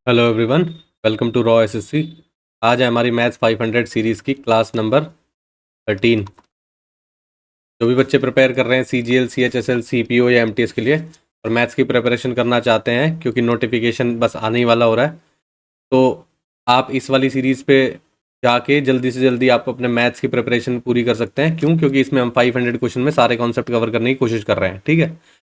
Hello everyone, welcome to Raw SSC. आज है हमारी मैथ्स 500 सीरीज़ की क्लास नंबर 13। जो भी बच्चे प्रिपेयर कर रहे हैं सीजीएल, सीएचएसएल, सीपीओ या एमटीएस के लिए और मैथ्स की प्रिपरेशन करना चाहते हैं, क्योंकि नोटिफिकेशन बस आने ही वाला हो रहा है, तो आप इस वाली सीरीज़ पे जाके जल्दी से जल्दी आप अपने मैथ्स की प्रिपरेशन पूरी कर सकते हैं। क्यों? क्योंकि इसमें हम 500 क्वेश्चन में सारे कॉन्सेप्ट कवर करने की कोशिश कर रहे हैं, ठीक है।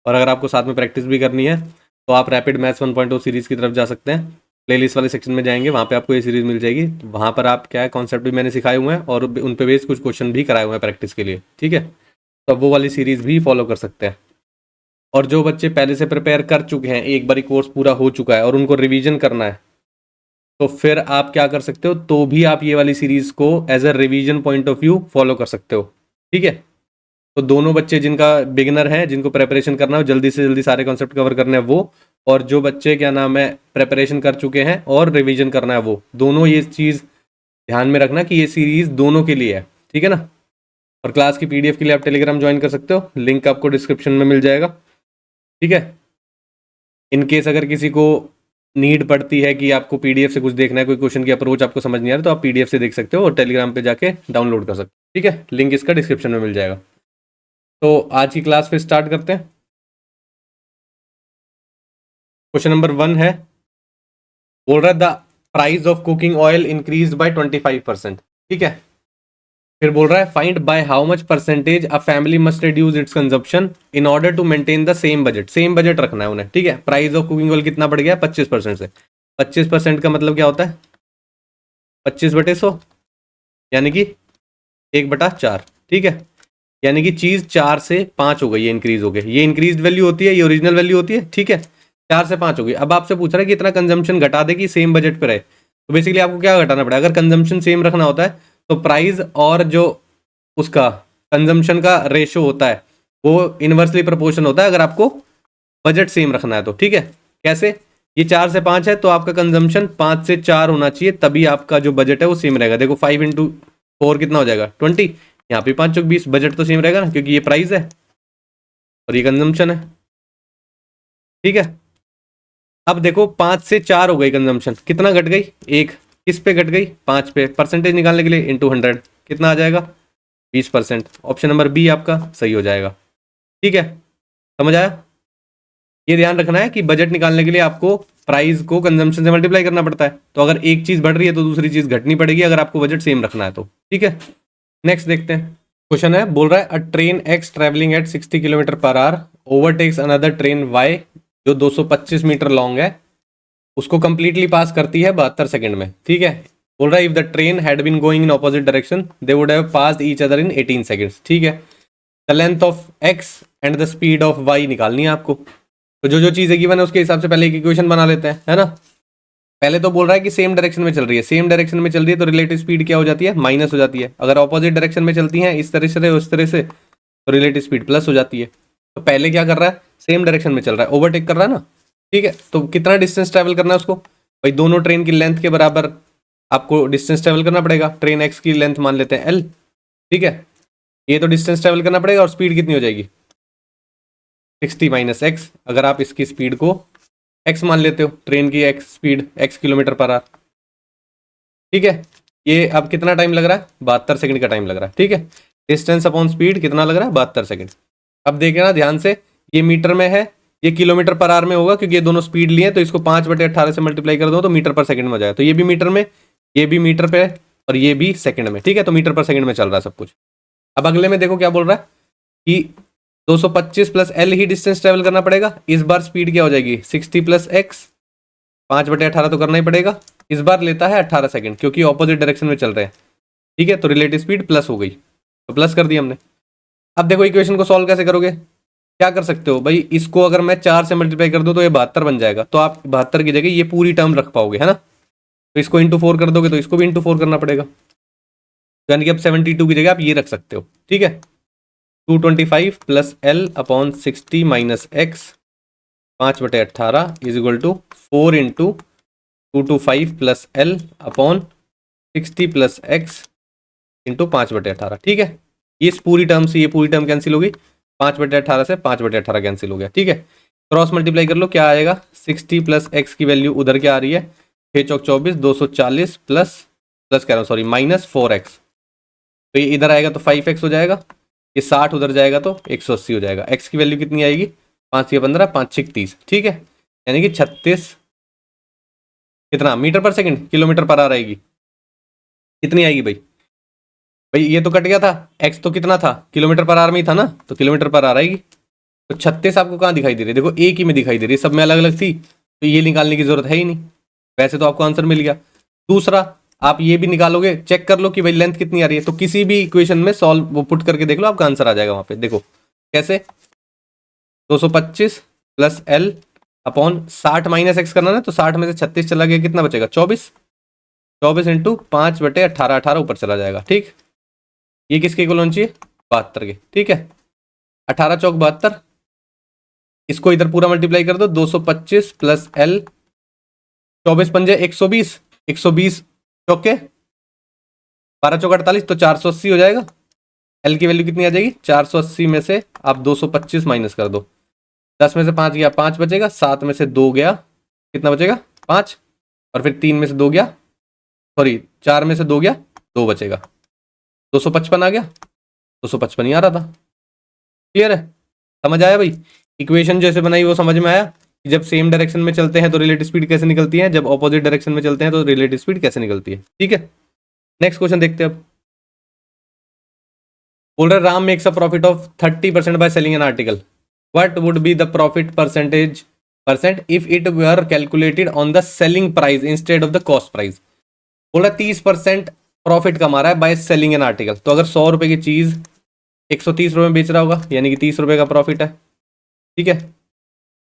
और अगर आपको साथ में प्रैक्टिस भी करनी है तो आप रैपिड मैथ्स 1.0 सीरीज़ की तरफ जा सकते हैं। प्लेलिस्ट वाले सेक्शन में जाएंगे, वहाँ पे आपको ये सीरीज़ मिल जाएगी। वहाँ पर आप क्या है, कॉन्सेप्ट भी मैंने सिखाए हुए हैं और उन पे बेस कुछ क्वेश्चन भी कराए हुए हैं प्रैक्टिस के लिए, ठीक है। तो अब वो वाली सीरीज़ भी फॉलो कर सकते हैं। और जो बच्चे पहले से प्रिपेयर कर चुके हैं, एक बारी कोर्स पूरा हो चुका है और उनको रिवीजन करना है, तो फिर आप क्या कर सकते हो, तो भी आप ये वाली सीरीज़ को as a revision point of view follow कर सकते हो, ठीक है। तो दोनों बच्चे जिनका बिगिनर है, जिनको प्रेपरेशन करना है, जल्दी से जल्दी सारे कॉन्सेप्ट कवर करने हैं वो, और जो बच्चे क्या नाम है प्रेपरेशन कर चुके हैं और रिवीजन करना है वो, दोनों ये चीज़ ध्यान में रखना कि ये सीरीज़ दोनों के लिए है, ठीक है ना। और क्लास की पीडीएफ के लिए आप टेलीग्राम ज्वाइन कर सकते हो, लिंक आपको डिस्क्रिप्शन में मिल जाएगा, ठीक है। इन केस अगर किसी को नीड पड़ती है कि आपको पीडीएफ से कुछ देखना है, कोई क्वेश्चन की अप्रोच आपको समझ नहीं आ रहा, तो आप पीडीएफ से देख सकते हो और टेलीग्राम पे जाके डाउनलोड कर सकते हो, ठीक है। लिंक इसका डिस्क्रिप्शन में मिल जाएगा। तो आज की क्लास फिर स्टार्ट करते हैं। क्वेश्चन नंबर 1 है, बोल रहा है the price of cooking oil increase by 25%, ठीक है। फिर बोल रहा है find by how much percentage a family must reduce its consumption in order to maintain the same budget. Same budget रखना है उन्हें, ठीक है। प्राइस ऑफ कुकिंग ऑयल कितना बढ़ गया? 25% से। 25% का मतलब क्या होता है? 25/100 यानी कि 1/4, ठीक है। यानी कि चीज़ 4 से 5 हो गई, ये इंक्रीज हो गई। ये इंक्रीज वैल्यू होती है, ये ओरिजिनल वैल्यू होती है, ठीक है। 4 से 5 हो गई। अब आपसे पूछ रहा है कि इतना कंजम्पशन घटा दे कि सेम बजट पे रहे, तो बेसिकली आपको क्या घटाना पड़ेगा? अगर कंजम्पशन सेम रखना होता है तो प्राइस और जो उसका कंजम्पशन का रेशो होता है वो इनवर्सली प्रोपोर्शन होता है, अगर आपको बजट सेम रखना है तो, ठीक है। कैसे? ये 4 से 5 है तो आपका कंजम्पशन 5 से 4 होना चाहिए, तभी आपका जो बजट है वो सेम रहेगा। देखो 5 × 4 कितना हो जाएगा? 20। यहाँ पे 5 × 20, बजट तो सेम रहेगा ना, क्योंकि ये प्राइस है और ये कंजम्पशन है, ठीक है। अब देखो 5 से 4 हो गई कंजम्पशन, कितना घट गई? 1। किस पे घट गई? 5 पे। परसेंटेज निकालने के लिए इंटू 100 कितना आ जाएगा? 20%। ऑप्शन नंबर बी आपका सही हो जाएगा, ठीक है। समझ आया? ये ध्यान रखना है कि बजट निकालने के लिए आपको प्राइस को कंजम्पशन से मल्टीप्लाई करना पड़ता है, तो अगर एक चीज बढ़ रही है तो दूसरी चीज घटनी पड़ेगी, अगर आपको बजट सेम रखना है तो, ठीक है। नेक्स्ट देखते हैं। क्वेश्चन है, बोल रहा है a train X travelling at 60 km/h overtakes another train Y जो 225 मीटर लॉन्ग है, उसको कंप्लीटली पास करती है 72 सेकंड में, ठीक है। बोल रहा है if the train had been going in opposite direction they would have passed each other in 18 seconds, ठीक है। The length of X and the speed of Y निकालनी है आपको। तो जो जो चीज़ें गिवन है उसके हिसाब से पहले एक इक्वेशन बना लेते हैं, है ना। पहले तो बोल रहा है कि सेम डायरेक्शन में चल रही है, सेम डायरेक्शन में चल रही है तो रिलेटिव स्पीड क्या हो जाती है? माइनस हो जाती है। अगर ऑपोजिट डायरेक्शन में चलती हैं इस तरह से उस तरह से, तो रिलेटिव स्पीड प्लस हो जाती है। तो पहले क्या कर रहा है? सेम डायरेक्शन में चल रहा है, ओवरटेक कर रहा है ना, ठीक है। तो कितना डिस्टेंस ट्रैवल करना है उसको? भाई दोनों ट्रेन की लेंथ के बराबर आपको डिस्टेंस ट्रैवल करना पड़ेगा। ट्रेन एक्स की लेंथ मान लेते हैं एल, ठीक है। ये तो डिस्टेंस ट्रैवल करना पड़ेगा और स्पीड कितनी हो जाएगी? 60 - x। अगर आप इसकी स्पीड को x मान लेते हो, ट्रेन की x स्पीड x km/h, ठीक है। ये अब कितना टाइम लग रहा है? 72 सेकंड का टाइम लग रहा है, ठीक है। डिस्टेंस अपॉन स्पीड कितना लग रहा है? 72 सेकंड। अब देखिए ना ध्यान से, ये मीटर में है, ये km/h में होगा, क्योंकि ये दोनों स्पीड लिए, तो इसको 5/18 से मल्टीप्लाई कर दो तो मीटर पर सेकंड में हो जाएगा। तो ये भी मीटर में, ये भी मीटर पे और ये भी सेकंड में, ठीक है। तो मीटर पर सेकंड में चल रहा है सब कुछ। अब अगले में देखो क्या बोल रहा है कि 225 + l ही डिस्टेंस ट्रेवल करना पड़ेगा। इस बार स्पीड क्या हो जाएगी? 60 + x, 5/18 तो करना ही पड़ेगा। इस बार लेता है 18 सेकंड, क्योंकि ऑपोजिट डायरेक्शन में चल रहे हैं, ठीक है। तो रिलेटिव स्पीड प्लस हो गई, तो प्लस कर दिया हमने। अब देखो इक्वेशन को सॉल्व कैसे करोगे? क्या कर सकते हो भाई, इसको अगर मैं 4 से मल्टीप्लाई कर दूं तो ये 72 बन जाएगा, तो आप 72 की जगह ये पूरी टर्म रख पाओगे, है ना। तो इसको इंटू 4 कर दोगे तो इसको भी इंटू 4 करना पड़ेगा, यानी कि अब 72 की जगह आप ये रख सकते हो, ठीक है। 225 + l upon 60 - x 5/18 is equal to 4 × 225 + l upon 60 + x into 5/18, ठीक है। इस पूरी टर्म से ये पूरी टर्म कैंसिल होगी, 5/18 से 5/18 कैंसिल हो गया, ठीक है। क्रॉस मल्टीप्लाई कर लो, क्या आएगा? 60 + x की वैल्यू उधर क्या आ रही है? 6 चौक 24, 240 प्लस प्लस कह रहा हूँ सॉरी माइनस 4x, तो ये इधर आएगा तो 5x हो जाएगा, ये 60 उधर जाएगा तो 180 हो जाएगा। x की वैल्यू कितनी आएगी, 5 या 15, 5 6 30, ठीक है, यानी कि 36 कितना मीटर पर सेकंड, किलोमीटर पर आवर आएगी, कितनी आएगी भाई, भाई ये तो कट गया था, x तो कितना था, किलोमीटर पर आवर में ही था ना, तो किलोमीटर पर आवर आएगी। तो 36 आपको कहाँ दिखाई दे रही है, देखो एक ही में दिखाई दे रही है, सब में अलग अलग थी, तो ये निकालने की जरूरत है ही नहीं, वैसे तो आपको आंसर मिल गया। दूसरा आप ये भी निकालोगे, चेक कर लो कि भाई लेंथ कितनी आ रही है, तो किसी भी इक्वेशन में सॉल्व वो पुट करके देख लो, आपका आंसर आ जाएगा वहां पे। देखो कैसे, 225 plus L upon 60 minus x करना ना, तो 60 में से 36 चला गया, कितना बचेगा 24, 24 इंटू 5/18, 18 ऊपर चला जाएगा, ठीक। ये किसके इक्वल होना चाहिए, 72 के, ठीक है, 18 चौक 72, इसको इधर पूरा मल्टीप्लाई कर दो, 225 प्लस एल, 24 पंजे 120, 120 चौके 12 चौक 48, तो 480 हो जाएगा। एल की वैल्यू कितनी आ जाएगी, 480 में से आप 225 माइनस कर दो, 10 में से 5 गया 5 बचेगा, 7 में से 2 गया कितना बचेगा 5, और फिर 3 में से 2 गया, सॉरी 4 में से 2 गया 2 बचेगा, 255 आ गया, 255 ही आ रहा था। क्लियर है, समझ आया भाई, इक्वेशन जैसे बनाई वो समझ में आया कि जब सेम डायरेक्शन में चलते हैं तो रिलेटिव स्पीड कैसे निकलती है, जब ऑपोजिट डायरेक्शन में चलते हैं तो रिलेटिव स्पीड कैसे निकलती है, ठीक है। नेक्स्ट क्वेश्चन देखते हैं अब। बोल रहे Ram makes a profit of 30% by selling an article, what would be the profit percent if it were calculated on the selling price instead of the cost price. बोल रहा 30% प्रॉफिट कमा रहा है बाय सेलिंग एन आर्टिकल, तो अगर 100 रुपए की चीज 130 रुपए में बेच रहा होगा, यानी कि 30 रुपए का प्रॉफिट है, ठीक है।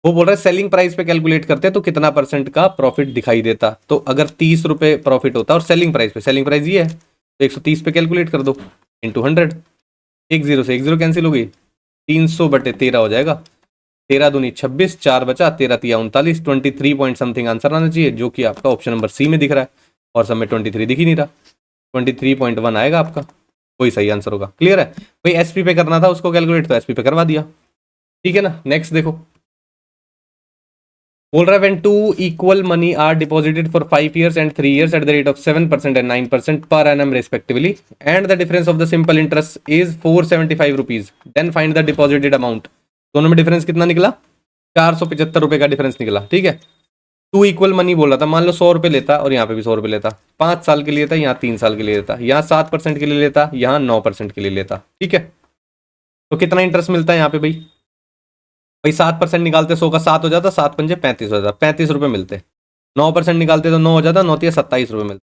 वो बोल रहा है सेलिंग प्राइस पे कैलकुलेट करते हैं तो कितना परसेंट का प्रॉफिट दिखाई देता, तो अगर 30 रुपए प्रॉफिट होता और सेलिंग प्राइस पे, सेलिंग प्राइस ये है तो 130 पे कैलकुलेट कर दो इंटू 100, एक जीरो से एक जीरो कैंसिल हो गई, 300/13 हो जाएगा, 13 दूनी 26, 4 बचा, 13 तिया 39, 23 पॉइंट समथिंग आंसर आना चाहिए, जो कि आपका ऑप्शन नंबर सी में दिख रहा है, और सब में 23 दिख ही नहीं रहा, 23.1 आएगा आपका, वही सही आंसर होगा। क्लियर है भाई, एसपी पे करना था उसको कैलकुलेट, तो एसपी पे करवा दिया, ठीक है ना। नेक्स्ट देखो, बोल रहा है when two equal money are deposited for 5 years and 3 years at the rate of 7% and 9% per annum respectively, and the difference of the simple interest is 475 rupees, then find the deposited amount। दोनों में difference कितना निकला, 475 रुपए का difference निकला, ठीक है। Two equal money बोला था, मान लो 100 रुपए लेता और यहाँ पे भी 100 रुपए लेता, 5 साल के लिए लेता, यहाँ 3 साल के लिए लेता, यहाँ 7% के लिए लेता, यहाँ 9% के लिए लेता, ठीक है। तो कितना इंटरेस्ट मिलता है यहाँ पे भाई, 7% निकालते 100 का 7 हो जाता, 7 पंजे 35 हो जाता, 35 रुपए मिलते, 9% निकालते तो 9 हो जाता, 9 तिया 27 रुपए मिलते।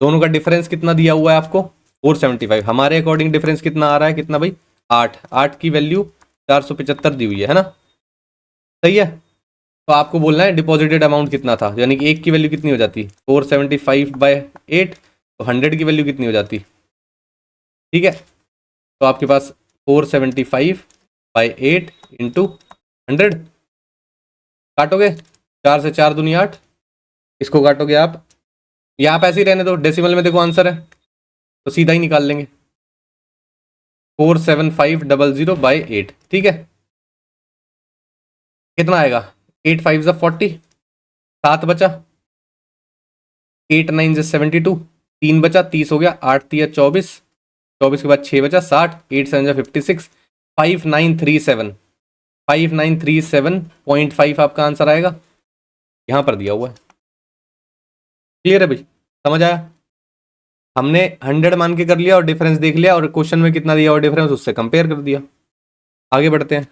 दोनों का डिफरेंस कितना दिया हुआ है आपको, 475, हमारे अकॉर्डिंग डिफरेंस कितना आ रहा है, कितना भाई 8 की वैल्यू 475 दी हुई है ना, सही है। तो आपको बोलना है डिपॉजिटेड अमाउंट कितना था, यानी कि एक की वैल्यू कितनी हो जाती, 475/8, तो 100 की वैल्यू कितनी हो जाती, ठीक है। तो आपके पास 475/8 इंटू 100, काटोगे 4 से 4 दूनी 8, इसको काटोगे आप, या आप ऐसे ही रहने दो, डेसिमल में देखो आंसर है तो सीधा ही निकाल लेंगे, 47500/8, ठीक है। कितना आएगा, 8 5 40, 7 बचा, 8 9 72, 3 बचा, 30 हो गया, 8 तिया 24, 24 के बाद 6 बचा 60, 8 7 56, 5937, 5937.5 आपका आंसर आएगा, यहां पर दिया हुआ है। क्लियर है भाई, समझ आया, हमने 100 मान के कर लिया और डिफरेंस देख लिया, और क्वेश्चन में कितना दिया और डिफरेंस उससे कंपेयर कर दिया। आगे बढ़ते हैं,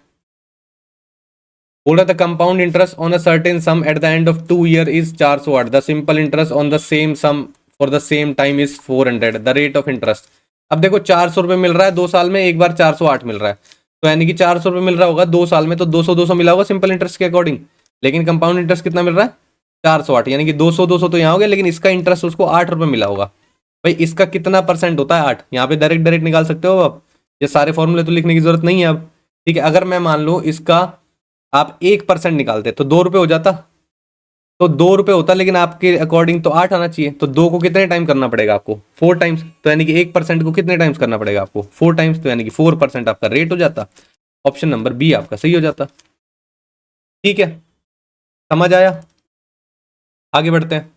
बोल रहा था compound interest on a certain sum at the end of 2 year is 408, the simple interest on the same sum for the same time is 400, the rate of interest. अब देखो 400 रुपये मिल रहा है 2 साल में, एक बार 408 मिल रहा है, तो यानी कि 400 रुपये मिल रहा होगा 2 साल में, तो 200 मिला होगा सिंपल इंटरेस्ट के अकॉर्डिंग, लेकिन कंपाउंड इंटरेस्ट कितना मिल रहा है 408, यानी कि 200 तो यहाँ हो गया, लेकिन इसका इंटरेस्ट उसको 8 रुपये मिला होगा। भाई इसका कितना परसेंट होता है 8, यहाँ पे डायरेक्ट निकाल सकते हो आप, ये सारे फॉर्मूले तो लिखने की जरूरत नहीं है अब, ठीक है। अगर मैं मान लो इसका आप 1% निकालते तो 2 रुपये हो जाता, तो 2 रुपये होता, लेकिन आपके अकॉर्डिंग तो 8 आना चाहिए, तो 2 को कितने टाइम करना पड़ेगा आपको 4 टाइम्स, तो यानी कि 1% को कितने टाइम्स करना पड़ेगा आपको 4 टाइम्स, तो यानी कि 4% आपका रेट हो जाता, ऑप्शन नंबर बी आपका सही हो जाता, ठीक है। समझ आया, आगे बढ़ते हैं।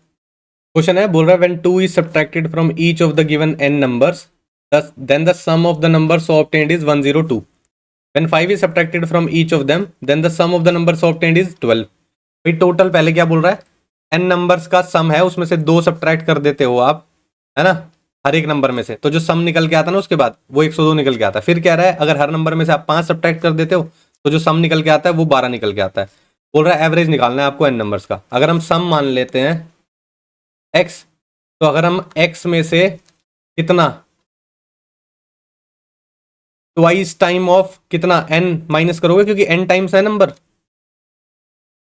क्वेश्चन है, बोल रहा है when 2 is subtracted from each of the given n numbers then the sum of the numbers so obtained is 102. When 5 is subtracted from each of them then the sum of the numbers so obtained is 12. भाई total पहले क्या बोल रहा है, n numbers का सम है, उसमें से 2 सब्ट्रैक्ट कर देते हो आप, है ना, हर एक नंबर में से, तो जो सम निकल के आता है ना उसके बाद वो 102 निकल के आता है. फिर कह रहा है अगर हर नंबर में से आप 5 सब्ट्रैक्ट कर देते हो तो जो सम निकल के आता है वो 12 निकल के आता है. बोल रहा है एवरेज निकालना है आपको n नंबर्स का. अगर हम सम मान लेते हैं x, तो अगर हम x में से कितना ट्वाइस टाइम ऑफ कितना n माइनस करोगे, क्योंकि n टाइम्स है नंबर,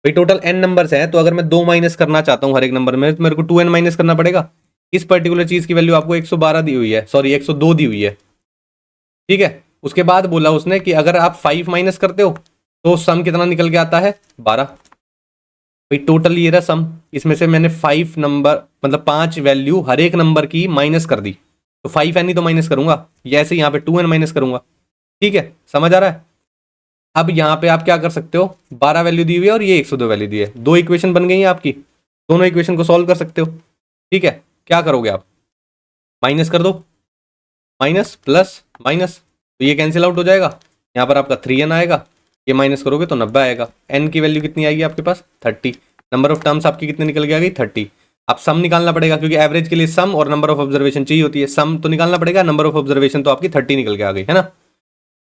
भाई टोटल n नंबर्स है, तो अगर मैं 2 माइनस करना चाहता हूं हर एक नंबर में तो मेरे को 2n माइनस करना पड़ेगा. इस पर्टिकुलर चीज की वैल्यू आपको 112 दी हुई है, सॉरी 102 दी हुई है. ठीक है, उसके बाद बोला उसने कि अगर आप 5 माइनस करते हो तो सम कितना निकल के आता है 12. भाई टोटल ये रहा सम, इसमें से मैंने 5 नंबर मतलब 5 वैल्यू हर एक नंबर की माइनस कर दी, तो 5n ही तो माइनस करूंगा, ये ऐसे यहाँ पे 2n माइनस करूंगा. ठीक है, समझ आ रहा है. अब यहाँ पे आप क्या कर सकते हो, 12 वैल्यू दी हुई है और ये 102 वैल्यू दी है, 2 इक्वेशन बन गई है आपकी, दोनों इक्वेशन को सॉल्व कर सकते हो. ठीक है, क्या करोगे आप, माइनस कर दो, माइनस प्लस माइनस, तो ये कैंसिल आउट हो जाएगा, यहाँ पर आपका 3n आएगा, ये माइनस करोगे तो 90 आएगा. n की वैल्यू कितनी आएगी आपके पास 30. नंबर ऑफ टर्म्स आपकी कितने निकल के आ गई 30. अब सम निकालना पड़ेगा, क्योंकि एवरेज के लिए सम और नंबर ऑफ ऑब्जर्वेशन चाहिए होती है, सम तो निकालना पड़ेगा, नंबर ऑफ ऑब्जर्वेशन तो आपकी 30 निकल के आ गई है ना.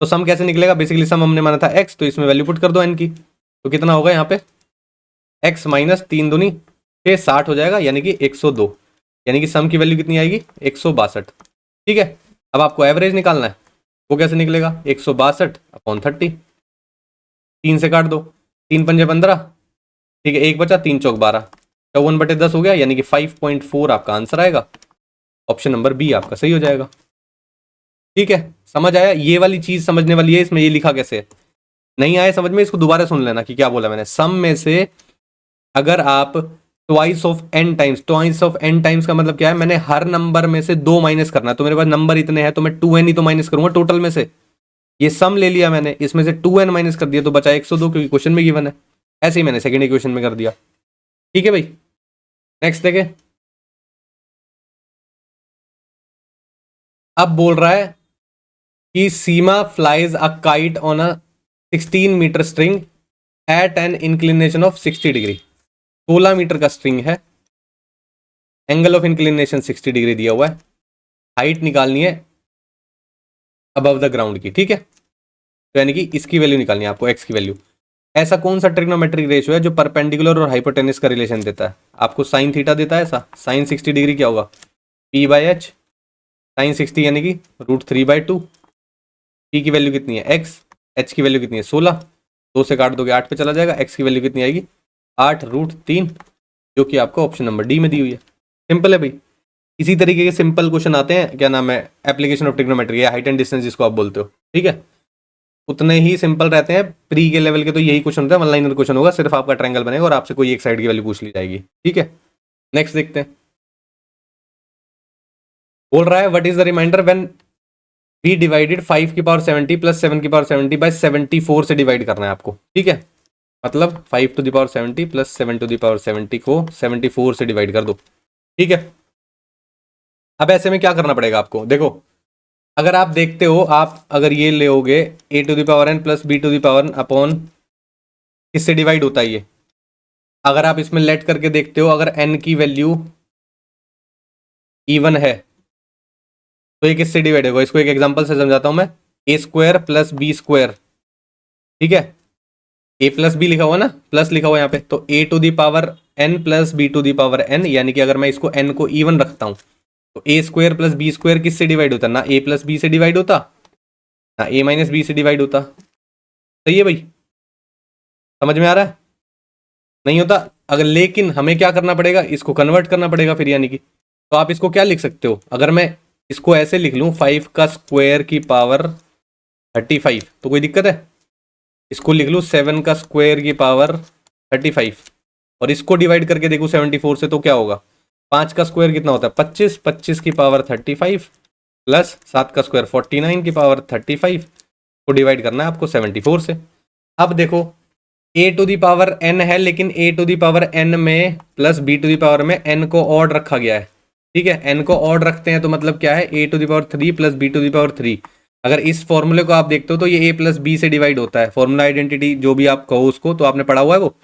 तो सम कैसे निकलेगा, बेसिकली सम हमने माना था x, तो इसमें वैल्यू पुट कर दो n की, तो कितना होगा यहाँ पे x माइनस 3 दूनी 6 60 हो जाएगा, यानी कि 102, यानी कि सम की वैल्यू कितनी आएगी 162. ठीक है, अब आपको एवरेज निकालना है, वो कैसे निकलेगा 162 अपॉन 30, 3 से काट दो, 3 पंजे 15, ठीक है, 1 बचा, 3 चौक 12, 54/10 हो गया, यानी कि 5.4 आपका आंसर आएगा. ऑप्शन नंबर बी आपका सही हो जाएगा. ठीक है, समझ आया, ये वाली चीज समझने वाली है, इसमें ये लिखा कैसे है, नहीं आया समझ में इसको दोबारा सुन लेना कि क्या बोला मैंने. सम में से अगर आप twice of n times, twice of n times का मतलब क्या है, मैंने हर नंबर में से 2 माइनस करना है, तो मेरे पास नंबर इतने हैं तो मैं 2n ही तो माइनस करूंगा टोटल में से. ये सम ले लिया मैंने, इसमें से 2n माइनस कर दिया तो बचा 102, क्योंकि क्वेश्चन में गिवन है. ऐसे ही मैंने सेकंड इक्वेशन में कर दिया. ठीक है भाई, नेक्स्ट देखे. अब बोल रहा है कि Seema flies a kite on a 16 metre string at an inclination of 60 degree. 16 metre का स्ट्रिंग है, एंगल ऑफ इंक्लिनेशन 60 डिग्री दिया हुआ है, हाइट निकालनी है अबव द ग्राउंड की. ठीक है, तो यानी कि इसकी वैल्यू निकालनी है आपको, एक्स की वैल्यू. ऐसा कौन सा ट्रिग्नोमेट्रिक रेशियो है जो परपेंडिकुलर और हाइपोटेनस का रिलेशन देता है, आपको साइन थीटा देता है. ऐसा साइन 60 डिग्री क्या होगा p/h, साइन 60 यानी कि √3/2. p की वैल्यू कितनी है x, h की वैल्यू कितनी है 16, 2 से काट दोगे 8 पे चला जाएगा, x की वैल्यू कितनी आएगी 8√3, जो कि आपको ऑप्शन नंबर डी में दी हुई है. सिंपल है भाई. इसी तरीके के सिंपल क्वेश्चन आते हैं, क्या नाम है, एप्लीकेशन ऑफ ट्रिग्नोमेट्री या हाइट एंड डिस्टेंस जिसको आप बोलते हो. ठीक है, उतने ही सिंपल रहते हैं. प्री के लेवल के तो यही क्वेश्चन होता है, वन लाइनर क्वेश्चन होगा, सिर्फ आपका ट्रायंगल बनेगा और आपसे कोई एक साइड की वैल्यू पूछ ली जाएगी. ठीक है, नेक्स्ट देखते हैं. बोल रहा है what is the remainder when we divided 5 की पावर 70 प्लस 7 की पावर 70 बाय 74 से डिवाइड करना है आपको. ठीक है, मतलब 5 to the power 70 plus 7 to the power 70 को 74 से डिवाइड कर दो. ठीक है, अब ऐसे में क्या करना पड़ेगा आपको, देखो अगर आप देखते हो, आप अगर ये लेओगे a to the power n plus b to the power n upon, किससे डिवाइड होता है ये, अगर आप इसमें लेट करके देखते हो, अगर n की वैल्यू इवन है तो ये किससे डिवाइड होगा, इसको एक एग्जांपल से समझाता हूं मैं. a square plus B square, ठीक है, a प्लस बी लिखा हुआ ना, प्लस लिखा हुआ यहाँ पे, तो a to the power n plus b to the power n, यानी कि अगर मैं इसको n को इवन रखता हूं तो a square plus B square किससे डिवाइड होता, ना a प्लस बी से डिवाइड होता, ना a माइनस बी से डिवाइड होता. सही है भाई, समझ में आ रहा है, नहीं होता अगर. लेकिन हमें क्या करना पड़ेगा, इसको कन्वर्ट करना पड़ेगा फिर, यानी कि तो आप इसको क्या लिख सकते हो, अगर मैं इसको ऐसे लिख लूं 5 का स्क्वायर की पावर 35, तो कोई दिक्कत है. इसको लिख लूं 7 का स्क्वायर की पावर 35 और इसको डिवाइड करके देखूं 74 से, तो क्या होगा, 5 का स्क्वायर कितना होता है 25, 25 की पावर 35 प्लस 7 का स्क्वायर 49 की पावर 35 को डिवाइड करना है आपको 74 से. अब देखो A to the power N है, लेकिन A to the power N में plus B to the power में एन को ऑड रखा गया है। ठीक है, एन को ऑड रखते हैं तो मतलब क्या है, A to the power 3 plus B to the power 3। अगर इस फॉर्मूले को आप देखते हो तो ये ए प्लस बी से डिवाइड होता है। फॉर्मूला आइडेंटिटी जो भी आप कहो उसको, तो आपने पढ़ा हुआ है वो,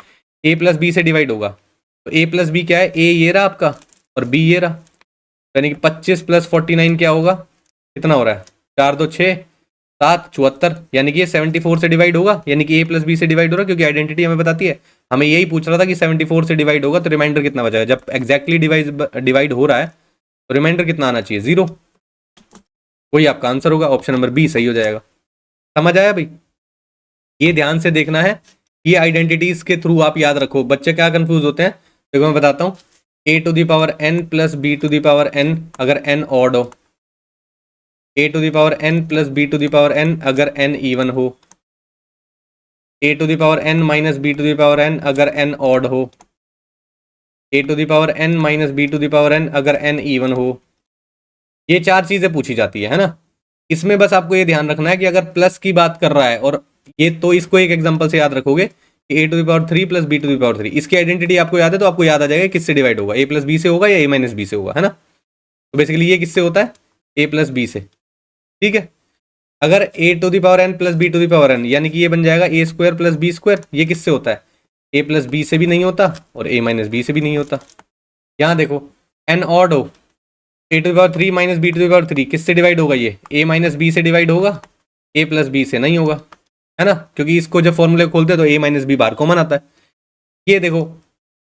ए प्लस बी से डिवाइड होगा। तो ए प्लस बी क्या है, ए ये रहा आपका और बी ये रहा, यानी कि 25 प्लस 49 क्या होगा, कितना हो रहा है, 4 2 6 7 74, यानी कि ये 74 से डिवाइड होगा, यानी कि ए प्लस बी से डिवाइड हो रहा है, क्योंकि आइडेंटिटी हमें बताती है। हमें यही पूछ रहा था कि 74 से डिवाइड होगा तो रिमाइंडर कितना बचाएगा। जब एग्जैक्टली डिवाइड हो रहा है तो रिमाइंडर कितना आना चाहिए, 0। वही आपका आंसर होगा, ऑप्शन नंबर बी सही हो जाएगा। समझ आया भाई? ये ध्यान से देखना है, ये आइडेंटिटीज के थ्रू आप याद रखो। बच्चे क्या कंफ्यूज होते हैं, देखो मैं बताता हूँ। A to the power N plus B to the power N अगर एन ऑड हो, A to the power N plus B to the power N अगर एन इवन हो, A to the power N minus B to the power N अगर N odd हो, A to the power N minus B to the power N अगर N even हो। ये चार चीजें पूछी जाती है ना। इसमें बस आपको ये ध्यान रखना है कि अगर प्लस की बात कर रहा है, और ये तो इसको एक एग्जांपल से याद रखोगे कि A to the power 3 plus B to the power 3, इसकी आइडेंटिटी आपको याद है तो आपको याद आ जाएगा किससे डिवाइड होगा, ए प्लस बी से होगा या ए माइनस बी से होगा, है ना। तो बेसिकली ये किससे होता है, ए प्लस बी से। ठीक है, अगर A to the power N plus B to the power N, यानी कि ये बन जाएगा A square plus B square, ये किससे होता है, ए प्लस बी से भी नहीं होता और ए माइनस बी से भी नहीं होता। यहाँ देखो, एन ऑड हो, A to the power 3 minus B to the power 3 किससे डिवाइड होगा, ये ए माइनस बी से डिवाइड होगा, ए प्लस बी से नहीं होगा, है ना, क्योंकि इसको जब फॉर्मूले खोलते हैं तो ए माइनस बी बाहर कॉमन आता है। ये देखो,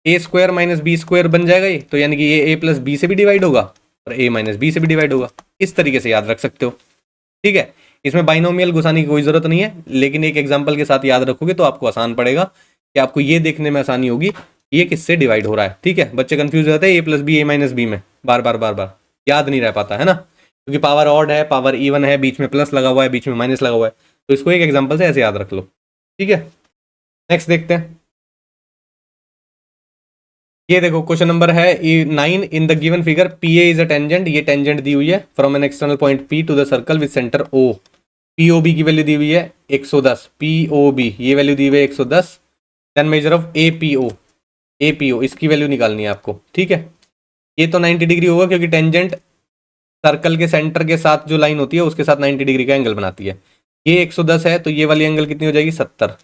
ए स्क्वायर माइनस बी स्क्वायर बन जाएगा ये, तो यानी कि ये ए प्लस बी से भी डिवाइड होगा और ए माइनस बी से भी डिवाइड होगा। इस तरीके से याद रख सकते हो। ठीक है, इसमें बाइनोमियल घुसाने की कोई जरूरत नहीं है, लेकिन एक एग्जाम्पल के साथ याद रखोगे तो आपको आसान पड़ेगा, कि आपको ये देखने में आसानी होगी ये किससे डिवाइड हो रहा है। ठीक है, बच्चे कंफ्यूज हो जाते हैं ए प्लस बी ए माइनस बी में, बार बार बार बार याद नहीं रह पाता है ना, क्योंकि पावर ऑड है, पावर इवन है, बीच में प्लस लगा हुआ है, बीच में माइनस लगा हुआ है, तो इसको एक एग्जाम्पल से ऐसे याद रख लो। ठीक है, नेक्स्ट देखते हैं। ये देखो क्वेश्चन नंबर है 9, in the given figure P A is a tangent, ये टेंजेंट दी हुई है from an external point P to the circle with centre O. P O B की वैल्यू दी हुई है 110, पी ओ बी ये वैल्यू दी हुई है 110। Then measure of A P O, A P O इसकी वैल्यू निकालनी है आपको। ठीक है, ये तो 90 डिग्री होगा, क्योंकि टेंजेंट सर्कल के सेंटर के साथ जो लाइन होती है उसके साथ 90 डिग्री का एंगल बनाती है। ये 110 है तो ये वाली एंगल कितनी हो जाएगी, 70।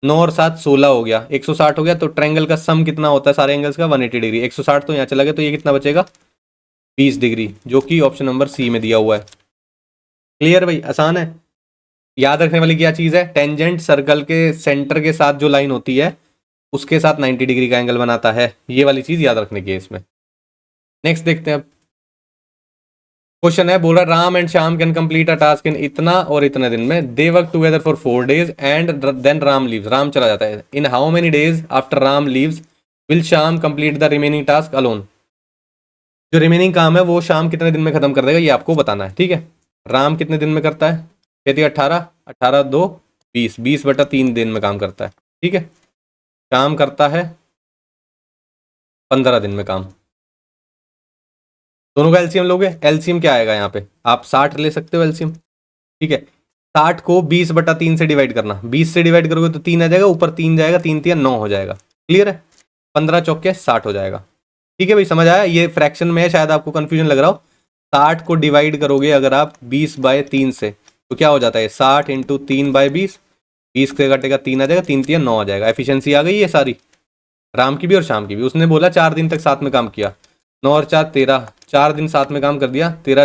9 और 7 16 हो गया, 160 हो गया। तो ट्रायंगल का सम कितना होता है सारे एंगल्स का, 180 डिग्री। 160 तो यहाँ चला गया, तो ये कितना बचेगा, 20 डिग्री, जो कि ऑप्शन नंबर सी में दिया हुआ है। क्लियर भाई, आसान है। याद रखने वाली क्या चीज़ है, टेंजेंट सर्कल के सेंटर के साथ जो लाइन होती है उसके साथ 90 डिग्री का एंगल बनाता है, ये वाली चीज़ याद रखने की है इसमें। नेक्स्ट देखते हैं अब। क्वेश्चन है, बोला Ram and Shyam can complete a task in इतना और इतने दिन में। They work together for 4 days and then Ram leaves, Ram चला जाता है। In how many days after Ram leaves will Shyam complete the remaining task alone. जो रिमेनिंग काम है वो शाम कितने दिन में खत्म कर देगा, ये आपको बताना है। ठीक है, राम कितने दिन में करता है, कहती 18, 18 2 20, 20/3 दिन में काम करता है। ठीक है, शाम करता है 15 दिन में काम। दोनों का एलसीएम लोगे, एलसीएम क्या आएगा यहाँ पे, आप 60 ले सकते हो एलसीएम। ठीक है, 60 को 20/3 से डिवाइड करना, 20 से डिवाइड करोगे तो 3 आ जाएगा, ऊपर 3 जाएगा, 3 3 9 हो जाएगा। क्लियर है, 15 चौके 60 हो जाएगा। ठीक है भाई, समझ आया। ये फ्रैक्शन में है, शायद आपको कंफ्यूजन लग रहा हो। 60 को डिवाइड करोगे अगर आप 20/3 से, तो क्या हो जाता है, 60 इंटू 3/20, 20 से घटेगा 3 आ जाएगा, 3 3 9 आ जाएगा। एफिशिएंसी आ गई है सारी, राम की भी और शाम की भी। उसने बोला 4 दिन तक साथ में काम किया, 9 और 4 13, 4 दिन साथ में काम कर दिया, 13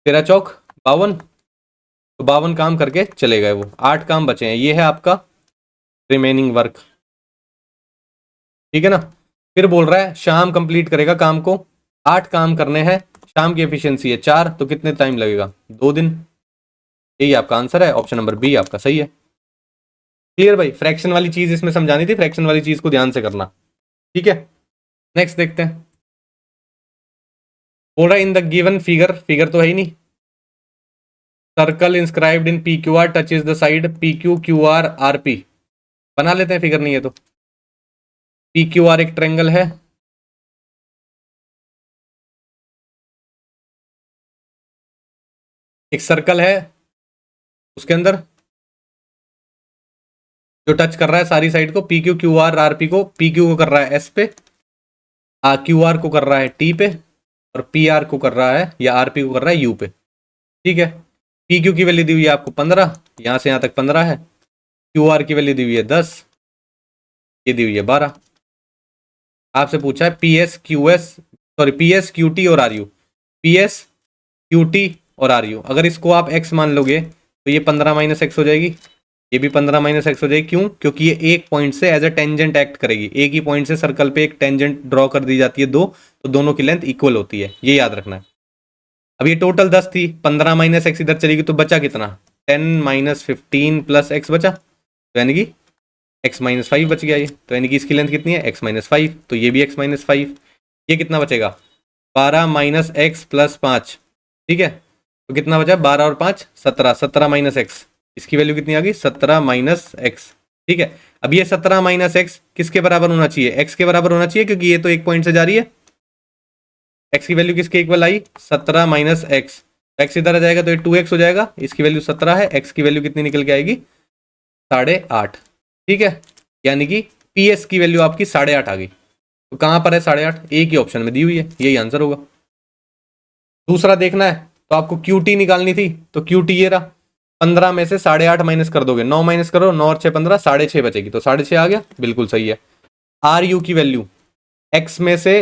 13 चौक 52, तो 52 काम करके चले गए वो। 8 काम बचे हैं, ये है आपका रिमेनिंग वर्क। ठीक है ना। फिर बोल रहा है शाम कंप्लीट करेगा काम को, 8 काम करने हैं, शाम की एफिशिएंसी है 4, तो कितने टाइम लगेगा, 2 दिन। यही आपका आंसर है, ऑप्शन नंबर बी आपका सही है। क्लियर भाई, फ्रैक्शन वाली चीज इसमें समझानी थी, फ्रैक्शन वाली चीज को ध्यान से करना। ठीक है, नेक्स्ट देखते हैं। बोल रहा है इन द गिवन फिगर, फिगर तो है ही नहीं, circle inscribed in P Q R touches the side P Q Q R R P. बना लेते हैं, फिगर नहीं है तो। पी क्यू आर एक ट्रेंगल है, एक सर्कल है, उसके अंदर जो टच कर रहा है सारी साइड को, P Q Q R R P को, पी क्यू को कर रहा है एस पे, क्यू आर को कर रहा है टी पे, और पी आर को कर रहा है या आर पी को कर रहा है यू पे। ठीक है, पी क्यू की वैल्यू दी हुई है आपको 15, यहाँ से यहाँ तक 15 है। क्यू आर की वैल्यू दी हुई है 10, ये दी हुई है 12। आपसे पूछा है P S Q S, sorry P S Q T और R U, P S Q T और आर यू। अगर इसको आप x मान लोगे तो ये 15 माइनस एक्स हो जाएगी, ये भी 15 माइनस एक्स हो जाएगी। क्यों? क्योंकि ये एक पॉइंट से एज अ टेंजेंट एक्ट करेगी। एक ही पॉइंट से सर्कल पे एक टेंजेंट ड्रॉ कर दी जाती है दो, तो दोनों की लेंथ इक्वल होती है, ये याद रखना है। अब ये टोटल 10 थी, 15 माइनस एक्स इधर चलेगी तो बचा कितना? 10 माइनस 15 प्लस एक्स बचा, तो यानी कि x माइनस 5 बच गया ये। तो यानी कि इसकी लेंथ कितनी है? x माइनस 5, तो ये भी x माइनस 5। ये कितना बचेगा? 12 माइनस एक्स प्लस 5। ठीक है, तो कितना बचा? 12 और 5 17, 17 माइनस एक्स, इसकी वैल्यू कितनी आ गई? 17 माइनस एक्स। ठीक है, अब ये 17 माइनस एक्स किसके बराबर होना चाहिए? x के बराबर होना चाहिए, क्योंकि ये तो एक पॉइंट से जा रही है। x की वैल्यू किसके इक्वल आई? 17 माइनस एक्स। एक्स इधर आ जाएगा तो ये 2x हो जाएगा, इसकी वैल्यू 17 है, x की वैल्यू कितनी निकल के आएगी? 8.5। ठीक है, यानी कि पी एस की वैल्यू आपकी 8.5 आ गई। तो कहां पर है 8.5? एक ही ऑप्शन में दी हुई है, यही आंसर होगा। दूसरा देखना है तो आपको क्यू टी निकालनी थी, तो क्यू टी ये रहा। 15 में से 8.5 माइनस कर दोगे, 9 माइनस करो, 9 और 6 15, 6.5 बचेगी, तो 6.5 आ गया, बिल्कुल सही है। आर यू की वैल्यू एक्स में से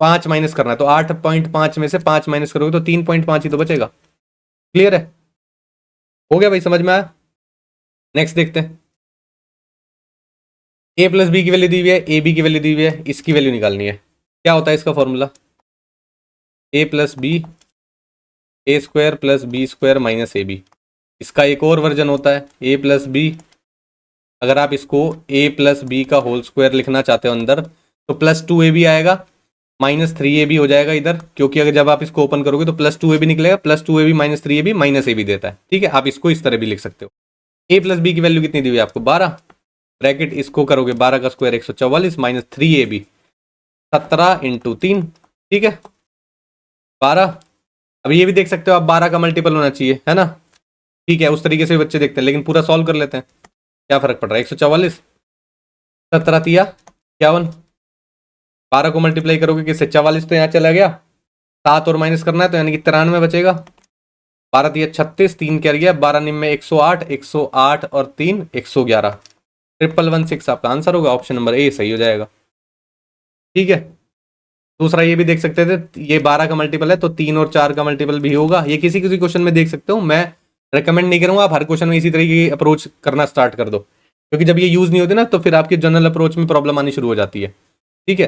5 माइनस करना है, तो 8.5 में से 5 माइनस करोगे तो 3.5 ही तो बचेगा। क्लियर है? हो गया भाई, समझ में आया? नेक्स्ट देखते हैं। ए प्लस बी की वैल्यू दी हुई है, ए बी की वैल्यू दी हुई है, इसकी वैल्यू निकालनी है। क्या होता है इसका formula? A plus B, A square plus B square minus A B. इसका एक और वर्जन होता है ए प्लस बी। अगर आप इसको ए प्लस बी का होल स्क्वायर लिखना चाहते हो अंदर, तो प्लस 2ab आएगा, माइनस 3ab हो जाएगा इधर, क्योंकि अगर जब आप इसको ओपन करोगे तो प्लस 2ab निकलेगा, plus 2ab minus 3ab minus ab देता है। ठीक है, आप इसको इस तरह भी लिख सकते हो। ए प्लस बी की वैल्यू कितनी दी हुई है आपको? 12, ब्रैकेट इसको करोगे 12 का स्क्वायर 144 माइनस 3ab 17 इंटू 3। ठीक है, 12। अब ये भी देख सकते हो आप, 12 का मल्टीपल होना चाहिए, है ना? ठीक है, उस तरीके से बच्चे देखते हैं, लेकिन पूरा सॉल्व कर लेते हैं, क्या फर्क पड़ रहा है? 144, 17 तिया 51, 12 को मल्टीप्लाई करोगे किससे? 44 तो यहाँ चला गया, 7 और माइनस करना है तो यानी कि 93 बचेगा। 12 तिया 36, 3 क्या गया? 12 निम में 108, 108 और 3 111, 1116 आपका आंसर होगा। ऑप्शन नंबर ए सही हो जाएगा। ठीक है, दूसरा ये भी देख सकते थे, ये 12 का मल्टीपल है तो 3 और 4 का मल्टीपल भी होगा। ये किसी किसी क्वेश्चन में देख सकते हो, मैं रेकमेंड नहीं करूंगा आप हर क्वेश्चन में इसी तरीके की अप्रोच करना स्टार्ट कर दो, क्योंकि जब ये यूज नहीं होती ना तो फिर आपकी जनरल अप्रोच में प्रॉब्लम आनी शुरू हो जाती है। ठीक है,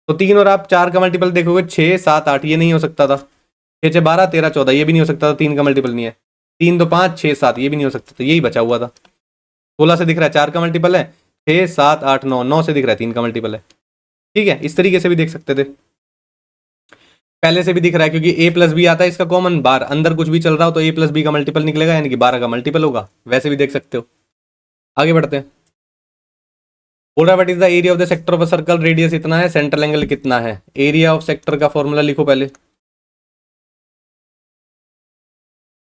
तो 3 और आप 4 का मल्टीपल देखोगे 6 7 8, ये नहीं हो सकता था। 6 6 12 13 14, ये भी नहीं हो सकता था, 3 का मल्टीपल नहीं है। 3 2 5 6 7, ये भी नहीं हो सकता, तो यही बचा हुआ था। 16 से दिख रहा है 4 का मल्टीपल है, 6 7 8 9, 9 से दिख रहा है 3 का मल्टीपल है। ठीक है, इस तरीके से भी देख सकते थे, पहले से भी दिख रहा है, क्योंकि ए प्लस बी आता है इसका कॉमन, बार अंदर कुछ भी चल रहा हो तो ए प्लस बी का मल्टीपल निकलेगा, यानी कि 12 का मल्टीपल होगा। वैसे भी देख सकते हो। आगे बढ़ते हैं। बोल रहा है what is the area of the sector of a circle, radius इतना है, सेंट्रल एंगल कितना है। एरिया ऑफ सेक्टर का फॉर्मूला लिखो पहले,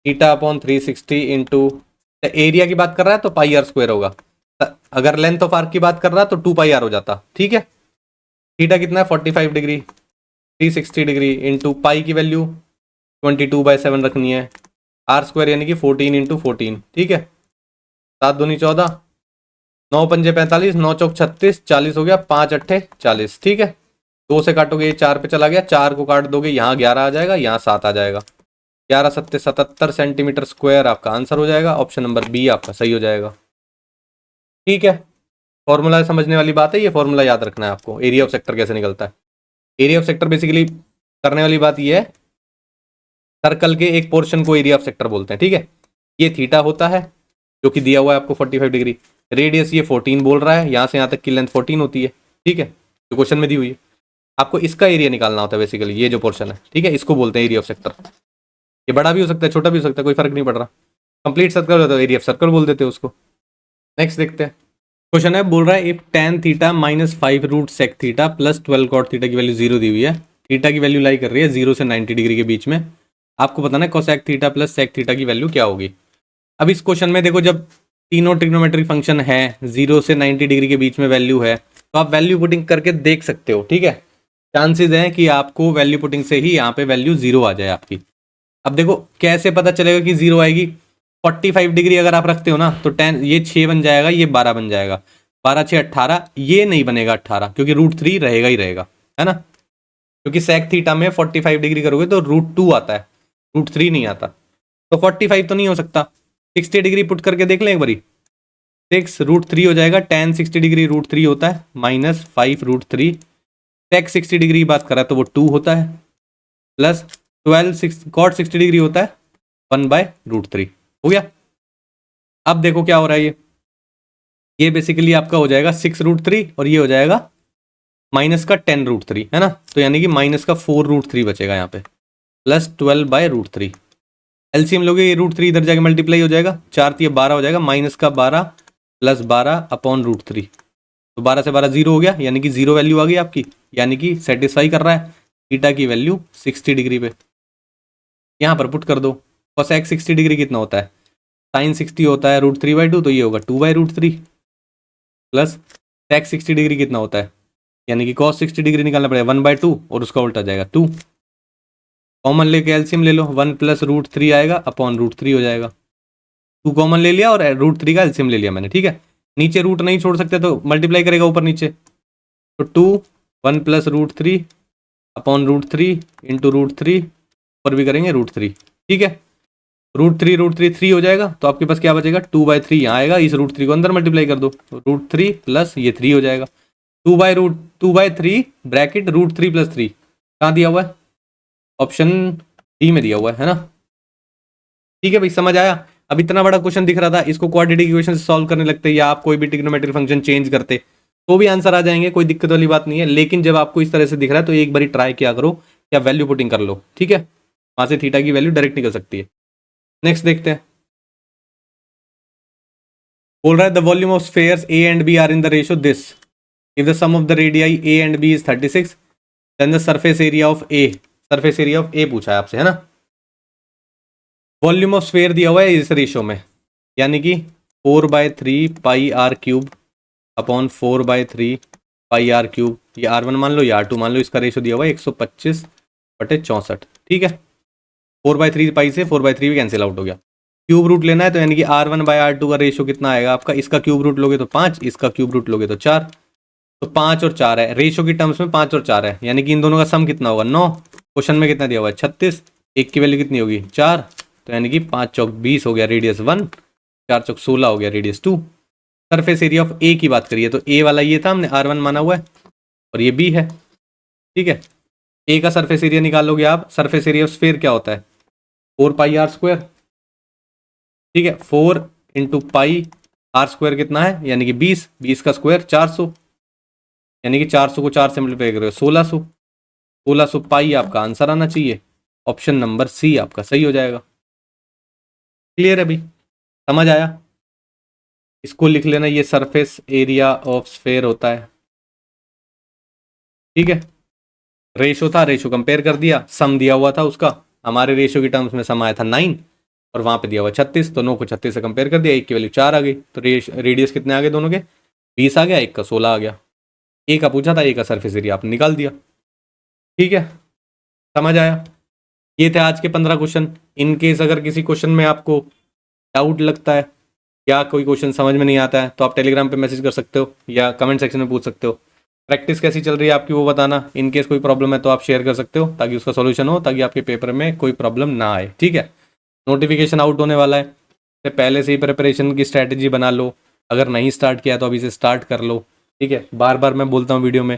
थीटा अपॉन 360 इंटू, एरिया की बात कर रहा है तो पाई आर स्क्वायर होगा, अगर लेंथ ऑफ आर्क की बात कर रहा है तो 2 पाई आर हो जाता। ठीक है, थीटा कितना है? 45 डिग्री, 360 डिग्री इंटू पाई की वैल्यू 22/7 रखनी है, आर स्क्वायर यानी कि 14 इंटू 14। ठीक है, 7 दूनी 14, 9 पंजे 45, 9 चौक 36, 40 हो गया, 5 अट्ठे 40। ठीक है, 2 से काटोगे ये 4 पे चला गया, 4 को काट दोगे यहाँ 11 आ जाएगा, यहाँ 7 आ जाएगा, 11 सत्ते 77 सेंटीमीटर स्क्वायर आपका आंसर हो जाएगा। ऑप्शन नंबर बी आपका सही हो जाएगा। ठीक है, फॉर्मूला समझने वाली बात है, ये फॉर्मूला याद रखना है आपको, एरिया ऑफ सेक्टर कैसे निकलता है। एरिया ऑफ सेक्टर बेसिकली करने वाली बात ये है, सर्कल के एक पोर्शन को एरिया ऑफ सेक्टर बोलते हैं। ठीक है, ये थीटा होता है जो कि दिया हुआ है आपको 45 डिग्री, रेडियस ये 14 बोल रहा है, यहाँ से यहाँ तक की लेंथ 14 होती है। ठीक है, जो क्वेश्चन में दी हुई है, आपको इसका एरिया निकालना होता है बेसिकली, ये जो पोर्शन है। ठीक है, इसको बोलते हैं एरिया ऑफ सेक्टर। ये बड़ा भी हो सकता है, छोटा भी हो सकता है, कोई फर्क नहीं पड़ रहा। कंप्लीट सर्कल होता है, एरिया ऑफ सर्कल बोल देते हैं उसको। नेक्स्ट देखते हैं। क्वेश्चन है, बोल रहा है if tan theta minus 5 root sec theta plus 12 cot theta की वैल्यू 0 दी हुई है, थीटा की वैल्यू लाई कर रही है 0 से 90 डिग्री के बीच में, आपको बताना है cosec theta plus sec theta की वैल्यू क्या होगी। अब इस क्वेश्चन में देखो, जब तीनों ट्रिग्नोमेट्रिक फंक्शन है, 0 से 90 डिग्री के बीच में वैल्यू है, तो आप वैल्यू पुटिंग करके देख सकते हो। ठीक है, चांसेस हैं कि आपको वैल्यू पुटिंग से ही यहाँ पे वैल्यू 0 आ जाए आपकी। अब देखो कैसे पता चलेगा कि 0 आएगी। 45 डिग्री अगर आप रखते हो ना तो 10 ये 6 बन जाएगा, ये 12 बन जाएगा, 12 6 18, ये नहीं बनेगा 18 क्योंकि √3 रहेगा ही रहेगा, है ना, क्योंकि सेक थीटा में 45 डिग्री करोगे तो √2 आता है, √3 नहीं आता, तो 45 तो नहीं हो सकता। 60 डिग्री पुट करके देख लें एक बारी, 6 √3 हो जाएगा, tan 60 डिग्री √3 होता है, -5 √3, सेक 60 डिग्री की बात करा तो वो 2 होता है, प्लस 12 cot 60 डिग्री होता है 1/√3। हो गया। अब देखो क्या हो रहा है, ये बेसिकली आपका हो जाएगा 6 √3 और ये हो जाएगा माइनस का 10 √3, है ना, तो यानी कि माइनस का 4 √3 बचेगा यहाँ पे, प्लस 12/√3। एलसीएम लोगे, ये √3 इधर जाके मल्टीप्लाई हो जाएगा, 4 3 12 हो जाएगा, माइनस का 12 प्लस 12 अपॉन √3, तो 12 से 12 0 हो गया, यानी कि 0 वैल्यू आ गई आपकी, यानी कि सेटिस्फाई कर रहा है थीटा की वैल्यू 60 डिग्री पे। यहाँ पर पुट कर दो, कोसेक 60 डिग्री कितना होता है, साइन 60 होता है √3/2, तो ये होगा 2/√3, प्लस सेक 60 डिग्री कितना होता है, यानी कि cos 60 डिग्री निकालना पड़ेगा 1/2 और उसका उल्टा जाएगा 2। कॉमन लेके एलसीएम ले लो, 1 प्लस √3 आएगा अपॉन √3 हो जाएगा, 2 कॉमन ले लिया और √3 का एलसीएम ले लिया मैंने। ठीक है, नीचे रूट नहीं छोड़ सकते तो मल्टीप्लाई करेगा ऊपर नीचे, तो 2 1 प्लस √3 अपॉन √3 इंटू √3, ऊपर भी करेंगे √3। ठीक है, √3 3 हो जाएगा, तो आपके पास क्या बचेगा, 2/3 यहाँ आएगा, इस √3 को अंदर मल्टीप्लाई कर दो, √3 प्लस ये 3 हो जाएगा, 2/3 ब्रैकेट √3 प्लस 3 कहाँ दिया हुआ है, ऑप्शन डी में दिया हुआ है ना। ठीक है भाई, समझ आया। अब इतना बड़ा क्वेश्चन दिख रहा था, इसको क्वाड्रेटिक इक्वेशन से सॉल्व करने लगते या आप कोई भी ट्रिग्नोमेट्रिक फंक्शन चेंज करते तो भी आंसर आ जाएंगे, कोई दिक्कत वाली बात नहीं है, लेकिन जब आपको इस तरह से दिख रहा है तो एक बार ट्राई किया करो या वैल्यू पुटिंग कर लो। ठीक है, वहां से थीटा की वैल्यू डायरेक्ट निकल सकती है। नेक्स्ट देखते हैं, बोल रहा है the volume of spheres A and B are in the ratio this, if the sum of the radii A and B is 36, then the surface area of A, surface area of A पूछा है आपसे, है ना। Volume of sphere दिया हुआ है इस ratio में, यानी कि 4/3 pi R cube upon 4/3 pi R cube, ये R1 मान लो या R2 मान लो, इसका रेशियो दिया हुआ है 125/64। ठीक है, 4/3 पाई से 4/3 भी कैंसिल आउट हो गया, क्यूब रूट लेना है तो यानी कि R1/R2 का रेशियो कितना आएगा आपका, इसका क्यूब रूट लोगे तो 5, इसका क्यूब रूट लोगे तो 4, तो 5 और 4 है, रेशियो की टर्म्स में 5 और 4 है, यानी कि इन दोनों का सम कितना होगा 9। क्वेश्चन में कितना दिया हुआ है 36, एक की वैल्यू कितनी होगी 4, तो यानी कि 5 चौक 20 हो गया रेडियस 1, 4 चौक 16 हो गया रेडियस 2। सरफेस एरिया ऑफ ए की बात करिए तो ए वाला ये था, हमने R1 माना हुआ है और ये बी है। ठीक है, ए का सरफेस एरिया निकालोगे आप, सरफेस एरिया ऑफ स्फेयर क्या होता है 4πr²। ठीक है, 4 इंटू पाई R² कितना है, यानी कि 20, 20 का स्क्वायर 400, यानी कि 400 को 4 से मल्टीप्लाई करोगे 1600, 1600 पाई आपका आंसर आना चाहिए, ऑप्शन नंबर सी आपका सही हो जाएगा। क्लियर है भाई, समझ आया। इसको लिख लेना, ये सरफेस एरिया ऑफ स्फेयर होता है। ठीक है, रेशो था, रेशो कंपेयर कर दिया, सम दिया हुआ था उसका, हमारे रेशो की टर्म्स में सम आया था 9 और वहां पे दिया हुआ 36, तो 9 को 36 से कंपेयर कर दिया, एक की वैल्यू 4 आ गई, तो रेडियस कितने आ गए दोनों के 20 आ गया, एक का 16 आ गया। ए का पूछा था, ए का सरफेस एरिया आपने निकाल दिया। ठीक है, समझ आया। ये थे आज के 15 क्वेश्चन। इन केस अगर किसी क्वेश्चन में आपको डाउट लगता है या कोई क्वेश्चन समझ में नहीं आता है तो आप टेलीग्राम पे मैसेज कर सकते हो या कमेंट सेक्शन में पूछ सकते हो। प्रैक्टिस कैसी चल रही है आपकी वो बताना, इन केस कोई प्रॉब्लम है तो आप शेयर कर सकते हो ताकि उसका सॉल्यूशन हो, ताकि आपके पेपर में कोई प्रॉब्लम ना आए। ठीक है, नोटिफिकेशन आउट होने वाला है, तो पहले से ही प्रिपरेशन की स्ट्रैटेजी बना लो, अगर नहीं स्टार्ट किया तो अभी से स्टार्ट कर लो। ठीक है, बार बार मैं बोलता हूँ वीडियो में,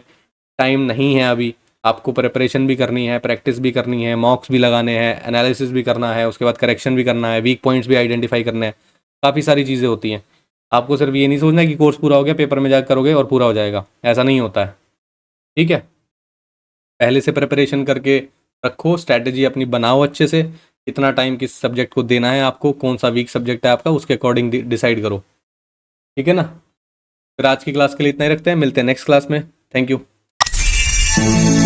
टाइम नहीं है अभी, आपको प्रिपरेशन भी करनी है, प्रैक्टिस भी करनी है, मॉक्स भी लगाने हैं, एनालिसिस भी करना है, उसके बाद करेक्शन भी करना है, वीक पॉइंट्स भी आइडेंटिफाई करने हैं, काफ़ी सारी चीज़ें होती हैं। आपको सिर्फ ये नहीं सोचना कि कोर्स पूरा हो गया पेपर में जाकर करोगे और पूरा हो जाएगा, ऐसा नहीं होता है। ठीक है, पहले से प्रिपरेशन करके रखो, स्ट्रैटेजी अपनी बनाओ अच्छे से, कितना टाइम किस सब्जेक्ट को देना है आपको, कौन सा वीक सब्जेक्ट है आपका, उसके अकॉर्डिंग डिसाइड करो। ठीक है ना, फिर आज की क्लास के लिए इतना ही रखते हैं, मिलते हैं नेक्स्ट क्लास में। Thank you.